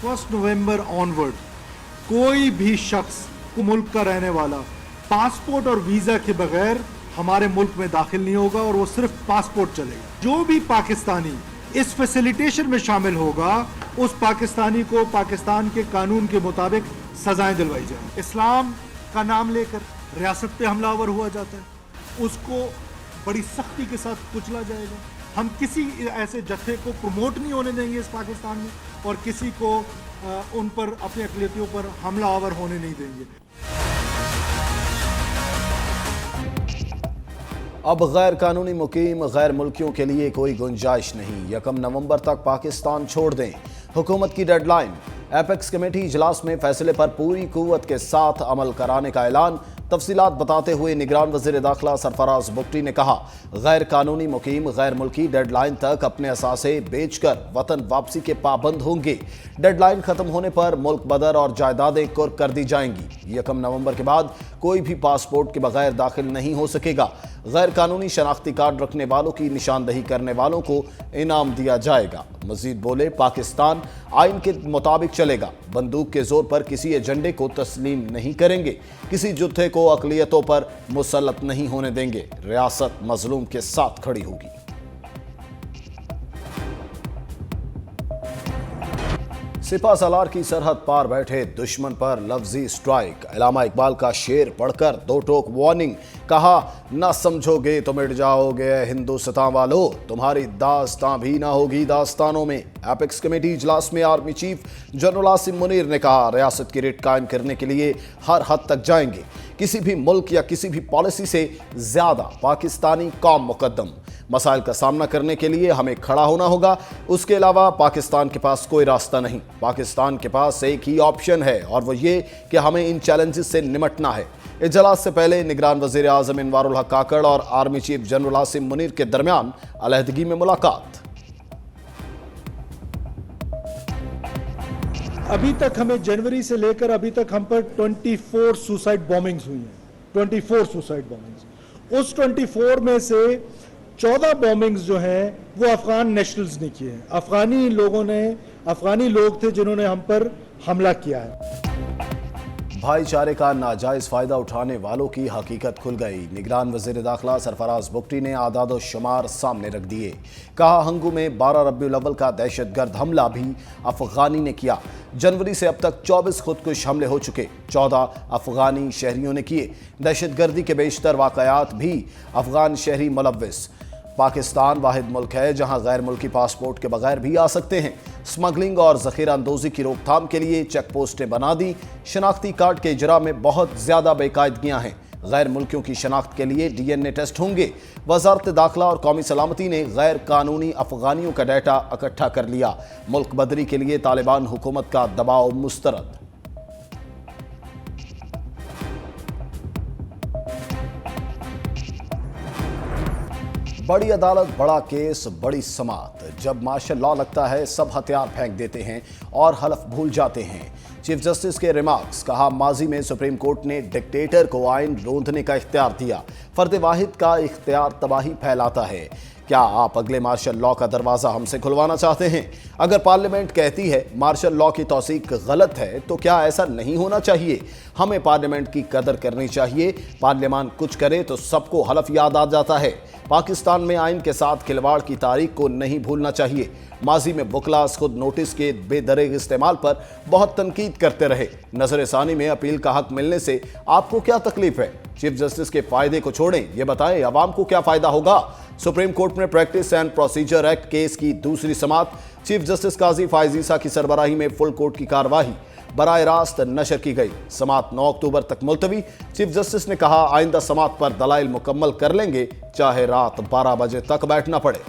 1 नवंबर onward कोई भी शख्स को मुल्क का रहने वाला पासपोर्ट और वीजा के बगैर हमारे मुल्क में दाखिल नहीं होगा और वो सिर्फ पासपोर्ट चलेगा। जो भी पाकिस्तानी इस फैसिलिटेशन में शामिल होगा उस पाकिस्तानी को पाकिस्तान के कानून के मुताबिक सजाएं दिलवाई जाए। इस्लाम का नाम लेकर रियासत पे हमलावर हुआ जाता है, उसको बड़ी सख्ती के साथ कुचला जाएगा। हम किसी ऐसे जत्थे को प्रमोट नहीं होने देंगे इस पाकिस्तान में और किसी को उन पर अपनी अक़लियतों पर हमलावर होने नहीं देंगे। अब गैर कानूनी मुकीम गैर मुल्कियों के लिए कोई गुंजाइश नहीं। 1 नवंबर तक पाकिस्तान छोड़ दें, हुकूमत की डेडलाइन। एपेक्स कमेटी इजलास में फैसले पर पूरी कुव्वत के साथ अमल कराने का ऐलान। तफसीलात बताते हुए निगरान वज़ीर दाखिला सरफराज बुगटी ने कहा, गैर कानूनी मुकीम गैर मुल्की डेडलाइन तक अपने असासे बेचकर वतन वापसी के पाबंद होंगे। डेडलाइन खत्म होने पर मुल्क बदर और जायदादें कुर्क कर दी जाएंगी। 1 नवंबर के बाद कोई भी पासपोर्ट के बगैर दाखिल नहीं हो सकेगा। गैर कानूनी शनाख्ती कार्ड रखने वालों की निशानदही करने वालों को इनाम दिया जाएगा। मजीद बोले, पाकिस्तान आइन के मुताबिक चलेगा, बंदूक के जोर पर किसी एजेंडे को तस्लीम नहीं करेंगे, किसी जुत्थे को अक़लियतों पर मुसल्लत नहीं होने देंगे। रियासत मजलूम के साथ खड़ी होगी। सिपा सलार की सरहद पार बैठे दुश्मन पर लफ्जी स्ट्राइक। अल्लामा इकबाल का शेर पढ़कर 2 टोक वार्निंग। कहा, ना समझोगे तो मिट जाओगे हिंदुस्तान वालों, तुम्हारी दास्तां भी ना होगी दास्तानों में। एपेक्स कमेटी इजलास में army chief general Asim Munir ने कहा, रियासत की रिट कायम करने के लिए हर हद तक जाएंगे। किसी भी मुल्क या किसी भी पॉलिसी से ज्यादा पाकिस्तानी कौम मुकद्दम। मसाइल का सामना करने के लिए हमें खड़ा होना होगा। उसके अलावा पाकिस्तान के पास कोई रास्ता नहीं। पाकिस्तान के पास एक ही ऑप्शन है और वो ये कि हमें इन चैलेंजेस से निमटना है। इजलास से पहले निगरान वज़ीर आज़म इनवारुल हक काकड़ और army chief general Asim Munir के दरमियान अलहदगी में मुलाकात। अभी तक हमें जनवरी से लेकर अभी तक हम पर 24 सुसाइड बॉम्बिंग्स हुई हैं। 24 सुसाइड बॉम्बिंग्स। उस 24 में से 14 बॉम्बिंग्स जो हैं वो अफगान नेशनल्स ने किए हैं। अफगानी लोग थे जिन्होंने हम पर हमला किया है। भाईचारे का नाजायज फायदा उठाने वालों की हकीकत खुल गई। निगरान वज़ीर दाखिला सरफराज बुगटी ने आदाद व शुमार सामने रख दिए। कहा, हंगू में 12 रबीउल अव्वल का दहशतगर्द हमला भी अफगानी ने किया। जनवरी से अब तक 24 खुदकुश हमले हो चुके, 14 अफगानी शहरियों ने किए। दहशतगर्दी के बेशतर वाकयात भी अफगान शहरी मुलव्विस। पाकिस्तान वाहिद मुल्क है जहां गैर मुल्की पासपोर्ट के बगैर भी आ सकते हैं। स्मगलिंग और ज़ख़ीरा अंदोज़ी की रोकथाम के लिए चेक पोस्टें बना दी। शनाख्ती कार्ड के इजरा में बहुत ज़्यादा बेकायदगियाँ हैं। गैर मुल्कियों की शनाख्त के लिए DNA टेस्ट होंगे। वज़ारत दाखिला और कौमी सलामती ने गैर कानूनी अफगानियों का डाटा इकट्ठा कर लिया। मुल्क बदरी के लिए तालिबान हुकूमत का दबाव मुस्तरद। बड़ी अदालत, बड़ा केस, बड़ी समात। जब मार्शल लॉ लगता है सब हथियार फेंक देते हैं और हलफ भूल जाते हैं। चीफ जस्टिस के रिमार्क्स। कहा, माजी में सुप्रीम कोर्ट ने डिक्टेटर को आइन रोंदने का इख्तियार दिया। फर्द वाहिद का इख्तियार तबाही फैलाता है। क्या आप अगले मार्शल लॉ का दरवाज़ा हमसे खुलवाना चाहते हैं? अगर पार्लियामेंट कहती है मार्शल लॉ की तौसीक गलत है तो क्या ऐसा नहीं होना चाहिए? हमें पार्लियामेंट की कदर करनी चाहिए। पार्लियामान कुछ करे तो सबको हलफ याद आ जाता है। पाकिस्तान में आइन के साथ खिलवाड़ की तारीख को नहीं भूलना चाहिए। माजी में वकलास खुद नोटिस के बेदरेग इस्तेमाल पर बहुत तनकीद करते रहे। नजर सानी में अपील का हक मिलने से आपको क्या तकलीफ है? चीफ जस्टिस के फायदे को छोड़ें, ये बताएं अवाम को क्या फायदा होगा? सुप्रीम कोर्ट में practice and procedure act case की दूसरी समात। चीफ जस्टिस काजी फाइज ईसा की सरबराही में फुल कोर्ट की कार्यवाही बराह रास्त नशर की गई। समात 9 अक्टूबर तक मुलतवी। चीफ जस्टिस ने कहा, आइंदा समात पर दलाइल मुकम्मल कर लेंगे, चाहे रात 12 बजे तक बैठना पड़े।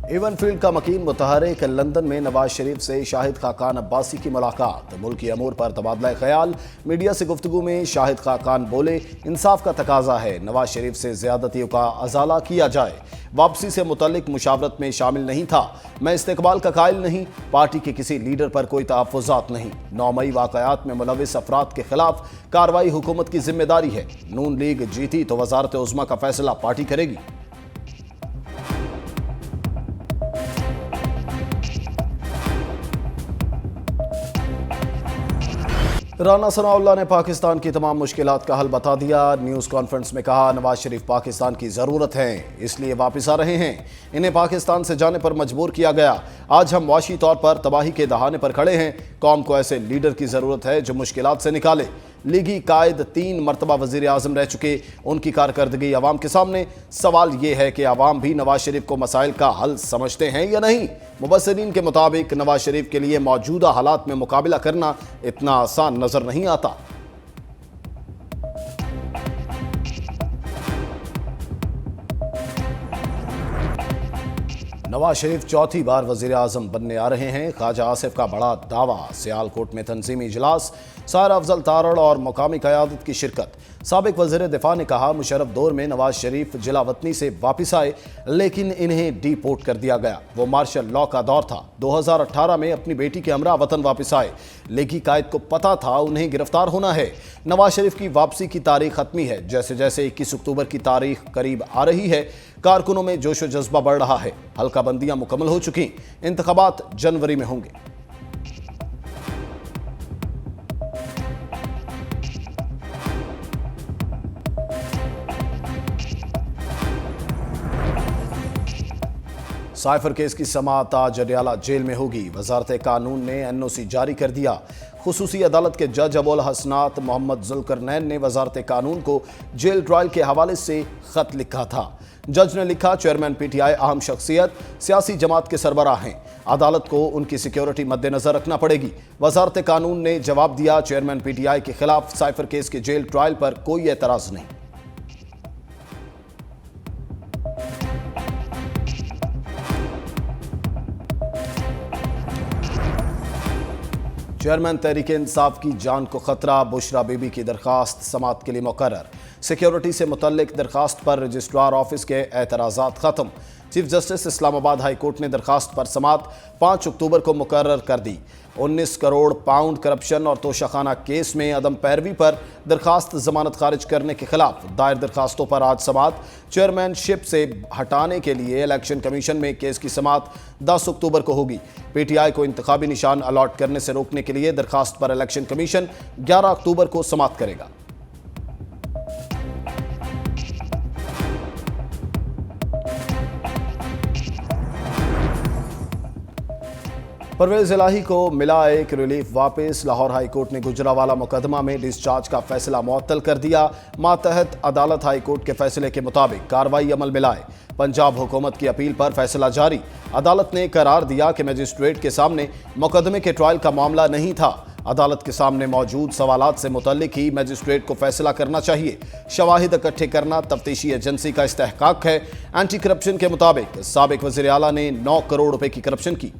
इवनफील्ड का मकीन मुतहरिक। लंदन में नवाज शरीफ से शाहिद खाकान अब्बासी की मुलाकात। मुल्की अमूर पर तबादला ख्याल। मीडिया से गुफ्तगू में शाहिद खाकान बोले, इंसाफ का तकाजा है नवाज शरीफ से ज्यादतियों का अजाला किया जाए। वापसी से मुतल्लिक मुशावरत में शामिल नहीं था। मैं इस्तेकबाल का कायल नहीं। पार्टी के किसी लीडर पर कोई तहफ़्फ़ुज़ात नहीं। 9 मई वाक़यात में मुलविस अफराद के खिलाफ कार्रवाई हुकूमत की जिम्मेदारी है। नून लीग जीती तो वज़ारत उज़्मा का फैसला पार्टी करेगी। राना सनाउल्लाह ने पाकिस्तान की तमाम मुश्किलात का हल बता दिया। न्यूज़ कॉन्फ्रेंस में कहा, नवाज शरीफ पाकिस्तान की ज़रूरत है, इसलिए वापस आ रहे हैं। इन्हें पाकिस्तान से जाने पर मजबूर किया गया। आज हम मुआशी तौर पर तबाही के दहाने पर खड़े हैं। कौम को ऐसे लीडर की ज़रूरत है जो मुश्किलात से निकाले। लीगी कायद 3 मरतबा वज़ीर आज़म रह चुके, उनकी कारकर्दगी अवाम के सामने। सवाल ये है कि अवाम भी नवाज शरीफ को मसाइल का हल समझते हैं या नहीं। मुबस्सिरीन के मुताबिक नवाज शरीफ के लिए मौजूदा हालात में मुकाबला करना इतना आसान नजर नहीं आता। नवाज शरीफ चौथी बार वज़ीर आज़म बनने आ रहे हैं। ख्वाजा आसिफ का बड़ा दावा, सियालकोट में तंजीमी इजलास, सारा अफजल तारड़ और मुकामी क़यादत की शिरकत। साबिक वज़ीर दिफा ने कहा, मुशर्रफ दौर में नवाज शरीफ जिला वतनी से वापस आए, लेकिन इन्हें डिपोर्ट कर दिया गया। वो मार्शल लॉ का दौर था। 2018 में अपनी बेटी के हमरा वतन वापस आए। लीगी कायद को पता था उन्हें गिरफ्तार होना है। नवाज शरीफ की वापसी की तारीख खत्मी है। जैसे जैसे 21 अक्टूबर की तारीख करीब आ रही है, कारकुनों में जोश व जज्बा बढ़ रहा है। हल्का बंदियां मुकम्मल हो चुकी, इंतखाबात जनवरी में होंगे। साइफर केस की समाअत आज अडयाला जेल में होगी। वजारत कानून ने NOC जारी कर दिया। खुसूसी अदालत के जज अबुल हसनात मोहम्मद जुल्करनैन ने वजारत कानून को जेल ट्रायल के हवाले से खत लिखा था। जज ने लिखा, चेयरमैन PTI अहम शख्सियत, सियासी जमात के सरबराह हैं। अदालत को उनकी सिक्योरिटी मद्देनजर रखना पड़ेगी। वजारत कानून ने जवाब दिया, चेयरमैन PTI के खिलाफ साइफर केस के जेल ट्रायल पर कोई एतराज नहीं। चेयरमैन तहरीक इंसाफ की जान को खतरा, बुशरा बीबी की दरखास्त समाअत के लिए मुकर्रर। सिक्योरिटी से मुतल्लिक दरखास्त पर रजिस्ट्रार ऑफिस के एतराज़ात खत्म। Chief justice Islamabad high court ने दरखास्त पर समाअत 5 अक्टूबर को मुकर्रर कर दी। 19 करोड़ पाउंड करप्शन और तोशाखाना केस में अदम पैरवी पर दरखास्त जमानत खारिज करने के खिलाफ दायर दरखास्तों पर आज समाअत। चेयरमैनशिप से हटाने के लिए इलेक्शन कमीशन में केस की समाअत 10 अक्टूबर को होगी। PTI को इंतखाबी निशान अलॉट करने से रोकने के लिए दरखास्त पर इलेक्शन कमीशन 11 अक्टूबर को समाअत करेगा। परवेज इलाही को मिला एक रिलीफ वापस। लाहौर हाई कोर्ट ने गुजरावाला मुकदमा में डिस्चार्ज का फैसला मुअत्तल कर दिया। मातहत अदालत हाई कोर्ट के फैसले के मुताबिक कार्रवाई अमल में लाए। पंजाब हुकूमत की अपील पर फैसला जारी। अदालत ने करार दिया कि मजिस्ट्रेट के सामने मुकदमे के ट्रायल का मामला नहीं था। अदालत के सामने मौजूद सवालात से मुतल्लिक ही मजिस्ट्रेट को फैसला करना चाहिए। शवाहिद इकट्ठे करना तफ्तीशी एजेंसी का इस्तेहकाक है। एंटी करप्शन के मुताबिक साबिक वज़ीर आला ने 9 करोड़ रुपए की करप्शन की।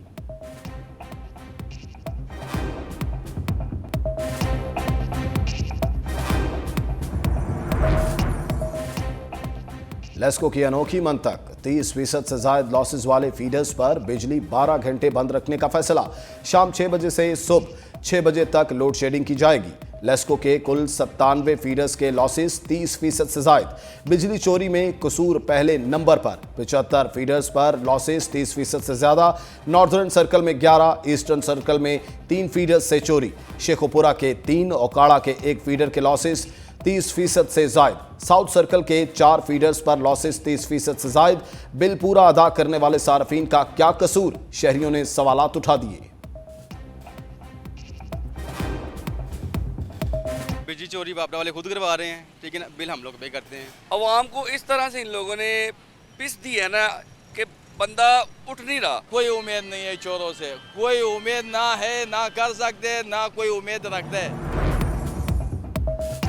लेस्को की अनोखी मंतक, 30% से ज्यादा लॉसेज वाले फीडर्स पर बिजली 12 घंटे बंद रखने का फैसला। शाम 6 बजे से सुबह 6 बजे तक लोड शेडिंग की जाएगी। लेस्को के कुल 97 फीडर्स के लॉसेस 30% से ज्यादा। बिजली चोरी में कसूर पहले नंबर पर, 75 फीडर्स पर लॉसेस 30% से ज्यादा। नॉर्दर्न सर्कल में 11, ईस्टर्न सर्कल में 3 फीडर्स से चोरी। शेखोपुरा के 3, ओकाड़ा के 1 फीडर के लॉसेस 30% से ज्यादा। साउथ सर्कल के 4 फीडर्स पर लॉसेस 30% से ज्यादा। बिल पूरा अदा करने वाले सार्फिन का क्या कसूर? शहरियों ने सवालात उठा दिए। बिजली चोरी बापड़ा वाले खुद करवा रहे हैं, ठीक है ना, बिल हम लोग पे करते हैं। अवाम को इस तरह से इन लोगों ने पिस दी है ना कि बंदा उठ नहीं रहा। कोई उम्मीद नहीं है चोरों से, कोई उम्मीद ना है, ना कर सकते, ना कोई उम्मीद रखते हैं।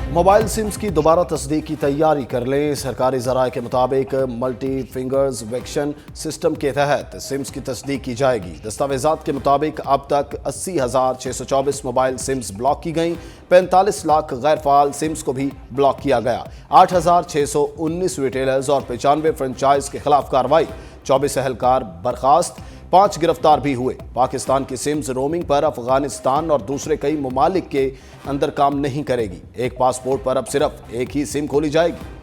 मोबाइल सिम्स की दोबारा तस्दीक की तैयारी कर लें। सरकारी ज़राए के मुताबिक मल्टी फिंगर्स वेक्शन सिस्टम के तहत सिम्स की तस्दीक की जाएगी। दस्तावेजात के मुताबिक अब तक 80,624 मोबाइल सिम्स ब्लॉक की गई। 45 लाख गैर फाल सिम्स को भी ब्लॉक किया गया। 8,619 रिटेलर्स और 95 फ्रेंचाइज के खिलाफ कार्रवाई। 24 एहलकार बर्खास्त, 5 गिरफ्तार भी हुए। पाकिस्तान की सिम्स रोमिंग पर अफगानिस्तान और दूसरे कई ममालिक के अंदर काम नहीं करेगी। एक पासपोर्ट पर अब सिर्फ एक ही सिम खोली जाएगी।